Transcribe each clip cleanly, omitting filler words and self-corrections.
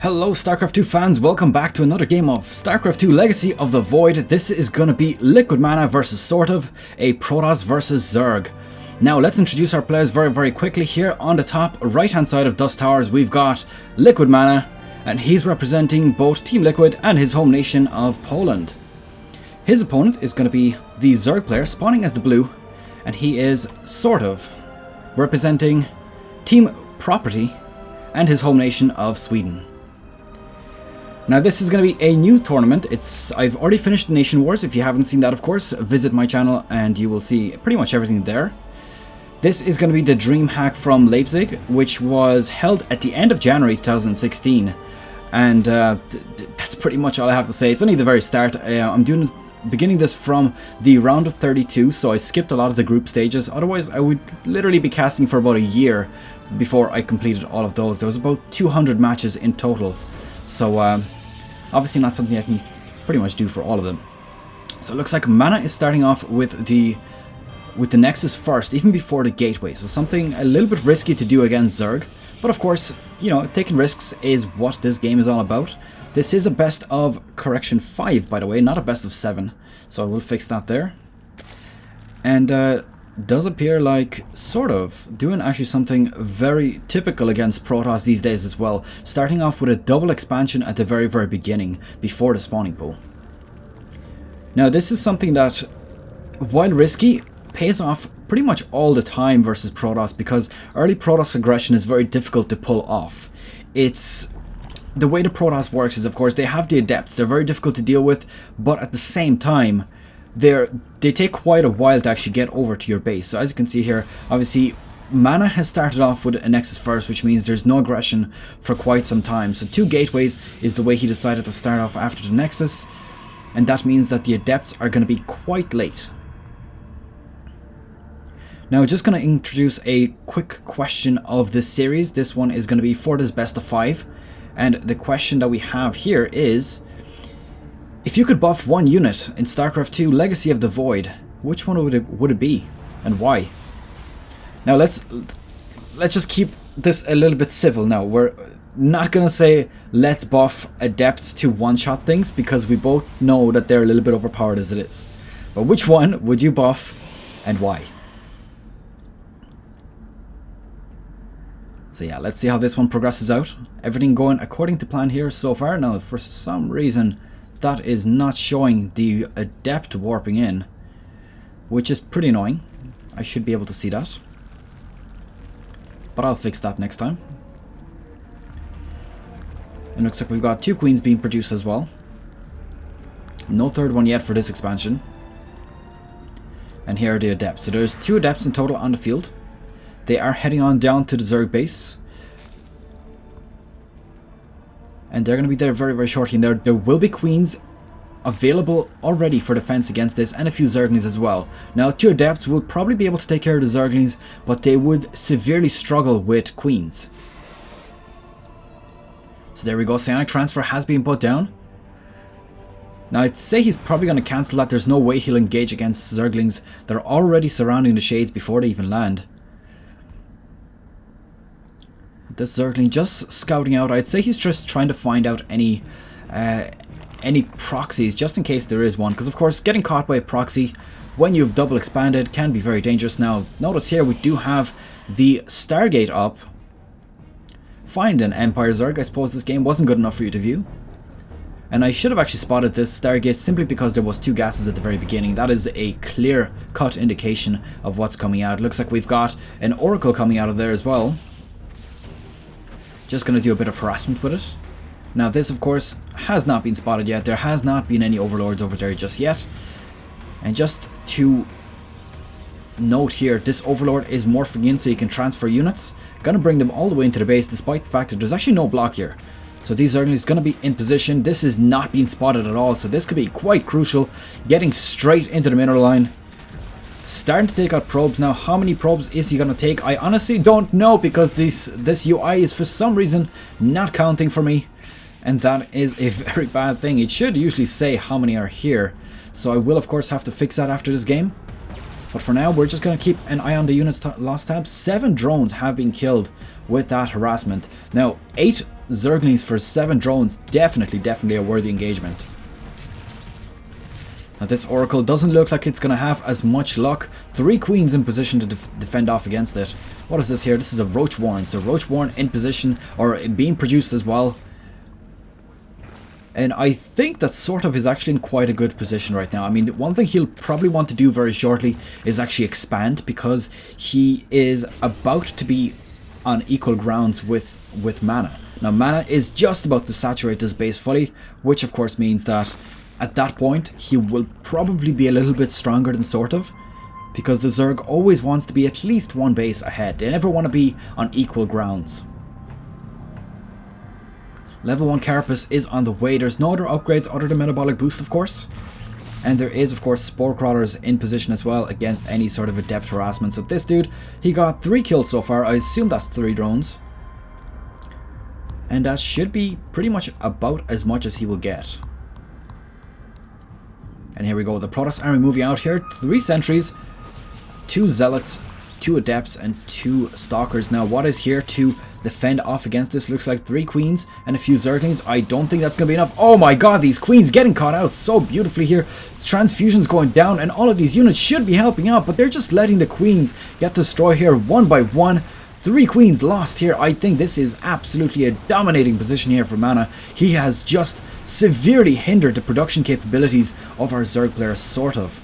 Hello Starcraft 2 fans, welcome back to another game of Starcraft 2 Legacy of the Void. This is going to be Liquid MaNa versus SortOf, a Protoss versus Zerg. Now let's introduce our players very quickly. Here on the top right hand side of Dusk Towers we've got Liquid MaNa, and he's representing both Team Liquid and his home nation of Poland. His opponent is going to be the Zerg player spawning as the blue, and he is SortOf, representing Team Property and his home nation of Sweden. Now this is going to be a new tournament. I've already finished the Nation Wars. If you haven't seen that, of course, visit my channel and you will see pretty much everything there. This is going to be the Dreamhack from Leipzig, which was held at the end of January 2016. And that's pretty much all I have to say. It's only the very start. I'm beginning this from the round of 32, so I skipped a lot of the group stages. Otherwise, I would literally be casting for about a year before I completed all of those. There was about 200 matches in total. So obviously not something I can pretty much do for all of them. So it looks like MaNa is starting off with the Nexus first, even before the Gateway. So something a little bit risky to do against Zerg. But of course, you know, taking risks is what this game is all about. This is a best of correction 5, by the way, not a best of 7. So I will fix that there. And does appear like SortOf doing actually something very typical against Protoss these days as well, starting off with a double expansion at the very beginning before the spawning pool. Now this is something that, while risky, pays off pretty much all the time versus Protoss, because early Protoss aggression is very difficult to pull off. It's the way the Protoss works is, of course, they have the adepts. They're very difficult to deal with, but at the same time they take quite a while to actually get over to your base. So as you can see here, obviously MaNa has started off with a Nexus first, which means there's no aggression for quite some time. So 2 gateways is the way he decided to start off after the Nexus, and that means that the adepts are going to be quite late. Now just going to introduce a quick question of this series. This one is going to be for this best of 5, and the question that we have here is: if you could buff one unit in Starcraft 2 Legacy of the Void, which one would it be, and why? Now let's just keep this a little bit civil now. We're not gonna say let's buff adepts to one-shot things, because we both know that they're a little bit overpowered as it is. But which one would you buff and why? So yeah, let's see how this one progresses out. Everything going according to plan here so far. Now for some reason that is not showing the adept warping in, which is pretty annoying. I should be able to see that, but I'll fix that next time. It looks like we've got 2 queens being produced as well. No third one yet for this expansion. And here are the adepts. So there's 2 adepts in total on the field. They are heading on down to the Zerg base, and they're going to be there very shortly. And there will be queens available already for defense against this, and a few Zerglings as well. Now 2 adepts will probably be able to take care of the Zerglings, but they would severely struggle with queens. So there we go, Psionic Transfer has been put down. Now I'd say he's probably going to cancel that. There's no way he'll engage against Zerglings that are already surrounding the shades before they even land. This Zergling just scouting out. I'd say he's just trying to find out any proxies, just in case there is one, because of course getting caught by a proxy when you've double expanded can be very dangerous. Now notice here we do have the Stargate up. Find an Empire Zerg. I suppose this game wasn't good enough for you to view, and I should have actually spotted this Stargate simply because there was 2 gases at the very beginning. That is a clear cut indication of what's coming out. It looks like we've got an Oracle coming out of there as well. Just going to do a bit of harassment with it. Now this of course has not been spotted yet. There has not been any overlords over there just yet. And just to note here, this overlord is morphing in so you can transfer units. Going to bring them all the way into the base, despite the fact that there's actually no block here. So these Zerglings going to be in position. This is not being spotted at all, so this could be quite crucial. Getting straight into the mineral line. Starting to take out probes. Now how many probes is he going to take? I honestly don't know, because this UI is for some reason not counting for me, and that is a very bad thing. It should usually say how many are here, so I will of course have to fix that after this game. But for now we're just going to keep an eye on the units lost tab. 7 drones have been killed with that harassment. Now 8 Zerglings for 7 drones, definitely a worthy engagement. Now this Oracle doesn't look like it's going to have as much luck. 3 queens in position to defend off against it. What is this here? This is a Roach Warren. So Roach Warren in position, or being produced as well. And I think that SortOf is actually in quite a good position right now. I mean, one thing he'll probably want to do very shortly is actually expand, because he is about to be on equal grounds with MaNa. Now MaNa is just about to saturate this base fully, which of course means that at that point he will probably be a little bit stronger than SortOf, because the Zerg always wants to be at least 1 base ahead. They never want to be on equal grounds. Level 1 Carapace is on the way. There's no other upgrades other than Metabolic Boost, of course. And there is, of course, Spore Crawlers in position as well against any sort of adept harassment. So this dude, he got 3 kills so far. I assume that's 3 drones. And that should be pretty much about as much as he will get. And here we go, the Protoss army moving out here. 3 sentries, 2 zealots, 2 adepts, and 2 stalkers. Now what is here to defend off against this? Looks like 3 queens and a few zerglings. I don't think that's going to be enough. Oh my god, these queens getting caught out so beautifully here. Transfusions going down, and all of these units should be helping out, but they're just letting the queens get destroyed here one by one. 3 queens lost here. I think this is absolutely a dominating position here for MaNa. He has just severely hindered the production capabilities of our Zerg player SortOf.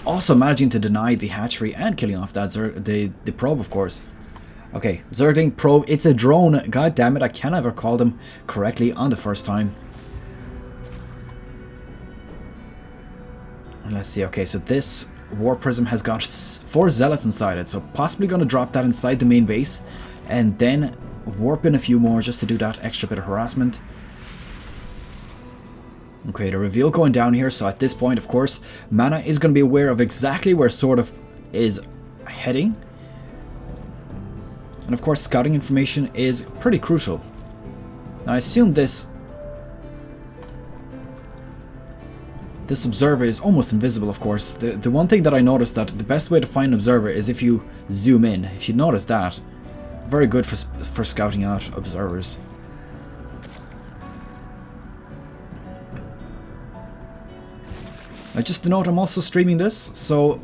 Also managing to deny the hatchery and killing off that the probe, of course. Okay, Zergling probe, it's a drone. God damn it, I can't ever call them correctly on the first time. And let's see, okay, so this War Prism has got 4 zealots inside it, so possibly going to drop that inside the main base, and then warp in a few more just to do that extra bit of harassment. Okay, the reveal going down here, so at this point, of course, MaNa is going to be aware of exactly where SortOf is heading. And of course, scouting information is pretty crucial. Now I assume this observer is almost invisible, of course. The one thing that I noticed, that the best way to find an observer is if you zoom in. If you notice that, very good for scouting out observers. Now just to note, I'm also streaming this, so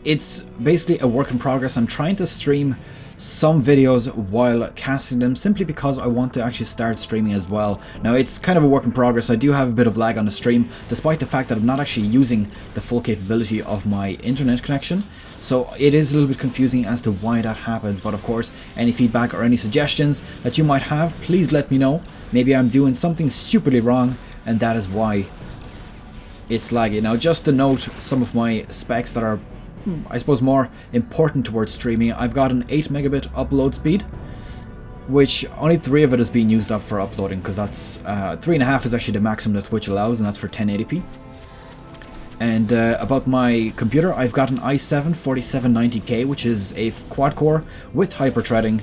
it's basically a work in progress. I'm trying to stream some videos while casting them, simply because I want to actually start streaming as well. Now it's kind of a work in progress. I do have a bit of lag on the stream, despite the fact that I'm not actually using the full capability of my internet connection. So it is a little bit confusing as to why that happens, but of course, any feedback or any suggestions that you might have, please let me know. Maybe I'm doing something stupidly wrong and that is why it's laggy. Now just to note some of my specs that are, I suppose, more important towards streaming. I've got an 8 megabit upload speed, which only 3 of it is being used up for uploading, because that's 3.5 is actually the maximum that Twitch allows, and that's for 1080p. And about my computer, I've got an i7 4790K, which is a quad core with hyper threading,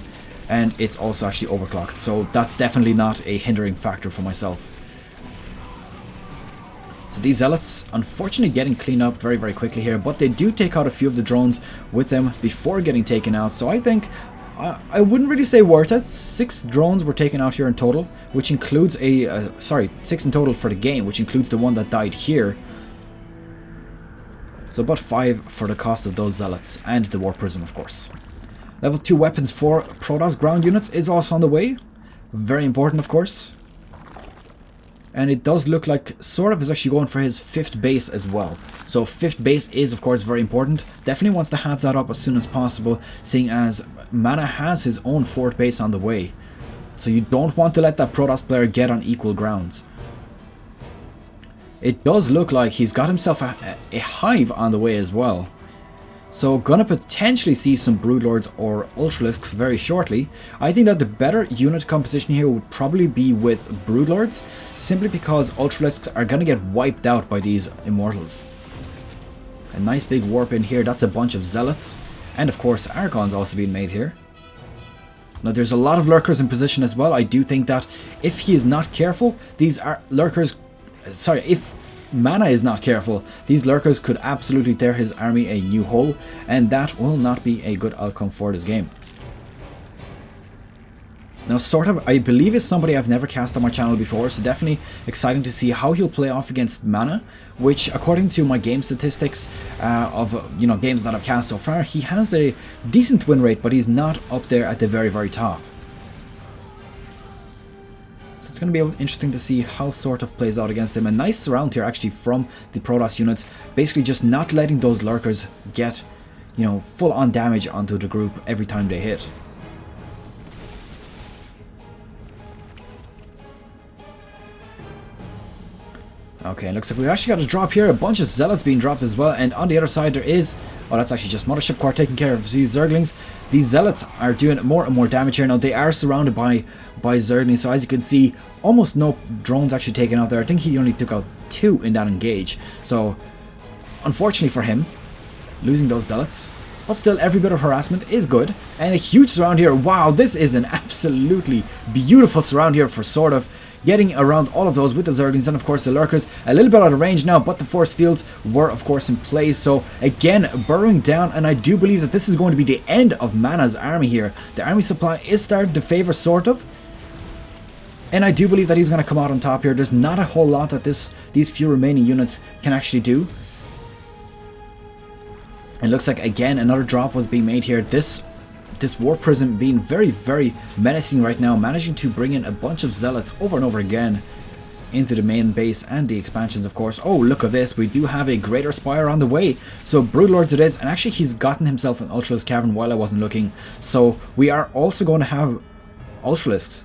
and it's also actually overclocked, so that's definitely not a hindering factor for myself. So these zealots, unfortunately, getting cleaned up very, very quickly here, but they do take out a few of the drones with them before getting taken out. So I think, I wouldn't really say worth it. 6 drones were taken out here in total, which includes a, 6 in total for the game, which includes the one that died here. So about 5 for the cost of those zealots, and the War Prism, of course. Level 2 weapons for Protoss ground units is also on the way. Very important, of course. And it does look like SortOf is actually going for his 5th base as well. So 5th base is, of course, very important. Definitely wants to have that up as soon as possible, seeing as MaNa has his own 4th base on the way. So you don't want to let that Protoss player get on equal grounds. It does look like he's got himself a hive on the way as well. So gonna potentially see some Broodlords or Ultralisks very shortly. I think that the better unit composition here would probably be with Broodlords, simply because Ultralisks are gonna get wiped out by these Immortals. A nice big warp in here, that's a bunch of Zealots. And of course Archon's also being made here. Now there's a lot of Lurkers in position as well. I do think that if he is not careful, these are Lurkers... if MaNa is not careful, these Lurkers could absolutely tear his army a new hole, and that will not be a good outcome for this game. Now SortOf, I believe, is somebody I've never cast on my channel before, so definitely exciting to see how he'll play off against MaNa, which according to my game statistics of games that I've cast so far, he has a decent win rate, but he's not up there at the very, very top. So it's going to be interesting to see how SortOf plays out against him. A nice surround here actually from the Protoss units, basically just not letting those lurkers get, full on damage onto the group every time they hit. Okay, looks like we've actually got a drop here, a bunch of zealots being dropped as well, and on the other side there is, oh, that's actually just Mothership Core taking care of these Zerglings. These zealots are doing more and more damage here. Now they are surrounded by Zerglings, so as you can see, almost no drones actually taken out there. I think he only took out 2 in that engage, so unfortunately for him, losing those zealots. But still, every bit of harassment is good, and a huge surround here. Wow, this is an absolutely beautiful surround here for SortOf. Getting around all of those with the Zerglings and of course the Lurkers. A little bit out of range now, but the force fields were of course in place. So again, burrowing down, and I do believe that this is going to be the end of MaNa's army here. The army supply is starting to favor SortOf, and I do believe that he's going to come out on top here. There's not a whole lot that these few remaining units can actually do. It looks like again another drop was being made here. This War Prism being very, very menacing right now, managing to bring in a bunch of zealots over and over again into the main base and the expansions, of course. Oh, look at this. We do have a Greater Spire on the way. So Broodlords it is, and actually he's gotten himself an Ultralisk Cavern while I wasn't looking. So we are also going to have Ultralisks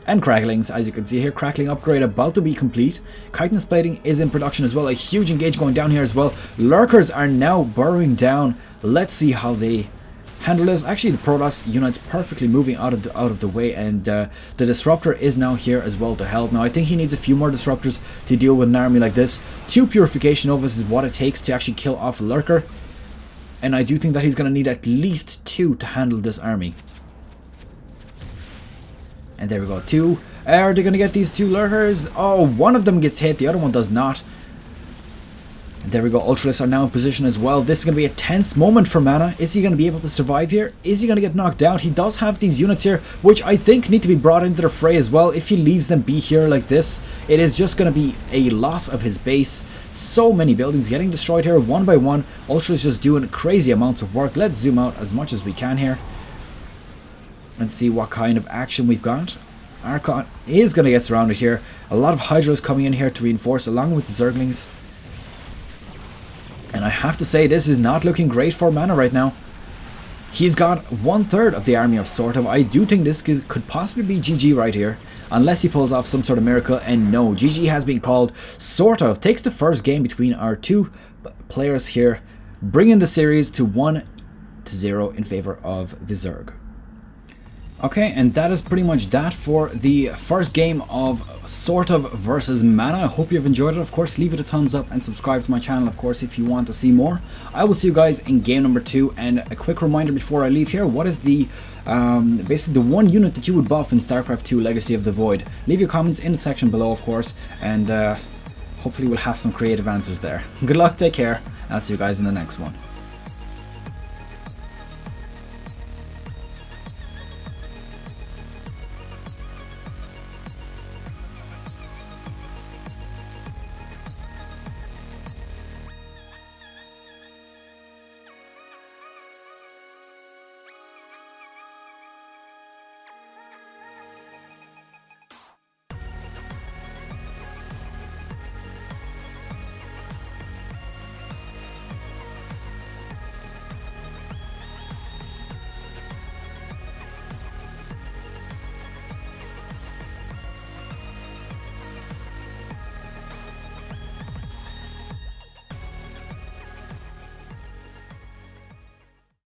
and Cracklings, as you can see here. Crackling upgrade about to be complete. Chitinous Plating is in production as well. A huge engage going down here as well. Lurkers are now burrowing down. Let's see how they handle this. Actually, the Protoss unit's perfectly moving out of the way, and the Disruptor is now here as well to help. Now, I think he needs a few more Disruptors to deal with an army like this. 2 Purification Novas is what it takes to actually kill off a Lurker, and I do think that he's going to need at least 2 to handle this army. And there we go, 2. Are they going to get these 2 Lurkers? Oh, one of them gets hit, the other one does not. There we go, Ultralisks are now in position as well. This is going to be a tense moment for MaNa. Is he going to be able to survive here? Is he going to get knocked out? He does have these units here, which I think need to be brought into the fray as well. If he leaves them be here like this, it is just going to be a loss of his base. So many buildings getting destroyed here one by one. Ultralisks just doing crazy amounts of work. Let's zoom out as much as we can here. Let's see what kind of action we've got. Archon is going to get surrounded here. A lot of Hydras coming in here to reinforce along with the Zerglings. And I have to say, this is not looking great for MaNa right now. He's got 1/3 of the army of SortOf. I do think this could possibly be GG right here, unless he pulls off some sort of miracle. And no, GG has been called. SortOf takes the first game between our 2 players here, bringing the series to 1-0 in favor of the Zerg. Okay, and that is pretty much that for the first game of SortOf versus MaNa. I hope you've enjoyed it. Of course, leave it a thumbs up and subscribe to my channel, of course, if you want to see more. I will see you guys in game number 2. And a quick reminder before I leave here, what is the basically the one unit that you would buff in Starcraft 2 Legacy of the Void? Leave your comments in the section below, of course, and hopefully we'll have some creative answers there. Good luck, take care, and I'll see you guys in the next one.